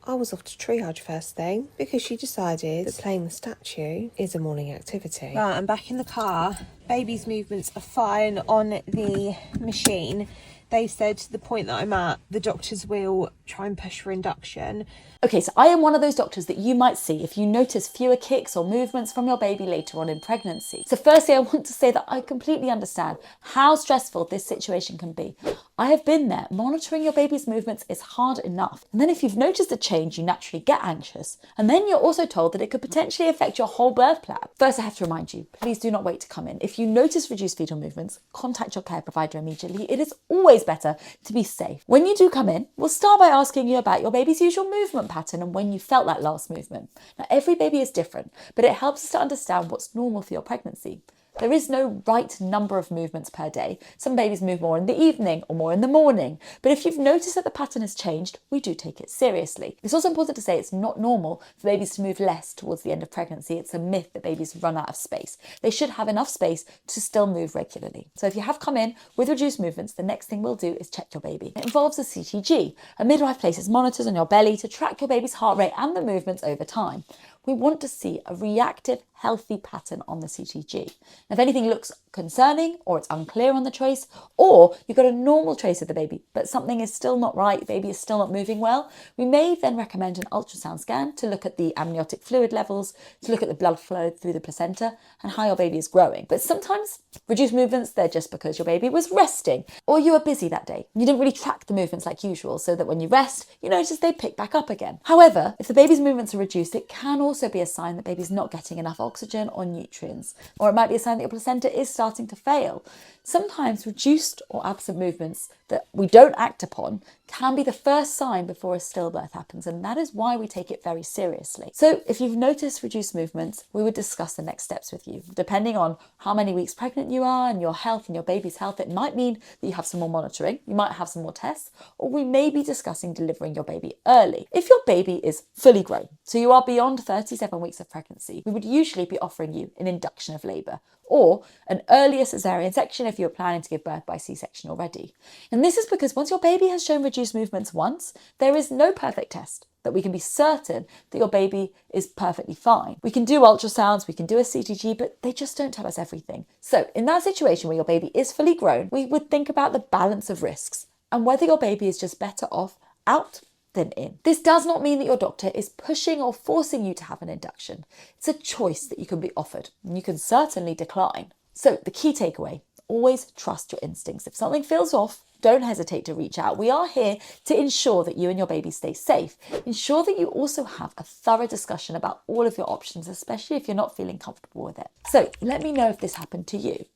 I was off to triage first thing because she decided that playing the statue is a morning activity. Right, I'm back in the car. Baby's movements are fine on the machine. They said to the point that I'm at, the doctors will try and push for induction. Okay, so I am one of those doctors that you might see if you notice fewer kicks or movements from your baby later on in pregnancy. So firstly, I want to say that I completely understand how stressful this situation can be. I have been there. Monitoring your baby's movements is hard enough. And then if you've noticed a change, you naturally get anxious. And then you're also told that it could potentially affect your whole birth plan. First, I have to remind you, please do not wait to come in. If you notice reduced fetal movements, contact your care provider immediately. It is always better to be safe. When you do come in, we'll start by asking you about your baby's usual movement pattern and when you felt that last movement. Now, every baby is different, but it helps us to understand what's normal for your pregnancy. There is no right number of movements per day. Some babies move more in the evening or more in the morning. But if you've noticed that the pattern has changed, we do take it seriously. It's also important to say it's not normal for babies to move less towards the end of pregnancy. It's a myth that babies run out of space. They should have enough space to still move regularly. So if you have come in with reduced movements, the next thing we'll do is check your baby. It involves a CTG. A midwife places monitors on your belly to track your baby's heart rate and the movements over time. We want to see a reactive, healthy pattern on the CTG. If anything looks concerning or it's unclear on the trace, or you've got a normal trace of the baby, but something is still not right, the baby is still not moving well, we may then recommend an ultrasound scan to look at the amniotic fluid levels, to look at the blood flow through the placenta and how your baby is growing. But sometimes reduced movements, they're just because your baby was resting or you were busy that day. You didn't really track the movements like usual, so that when you rest, you notice they pick back up again. However, if the baby's movements are reduced, it can also be a sign that baby's not getting enough oxygen or nutrients, or it might be a sign that your placenta is starting to fail. Sometimes reduced or absent movements that we don't act upon can be the first sign before a stillbirth happens, and that is why we take it very seriously. So if you've noticed reduced movements, we would discuss the next steps with you. Depending on how many weeks pregnant you are and your health and your baby's health, it might mean that you have some more monitoring, you might have some more tests, or we may be discussing delivering your baby early. If your baby is fully grown, so you are beyond 37 weeks of pregnancy, we would usually be offering you an induction of labour or an earlier caesarean section if you're planning to give birth by C-section already. And this is because once your baby has shown reduced movements once, there is no perfect test that we can be certain that your baby is perfectly fine. We can do ultrasounds, we can do a CTG, but they just don't tell us everything. So in that situation where your baby is fully grown, we would think about the balance of risks and whether your baby is just better off out than in. This does not mean that your doctor is pushing or forcing you to have an induction. It's a choice that you can be offered, and you can certainly decline. So the key takeaway, always trust your instincts. If something feels off, don't hesitate to reach out. We are here to ensure that you and your baby stay safe. Ensure that you also have a thorough discussion about all of your options, especially if you're not feeling comfortable with it. So let me know if this happened to you.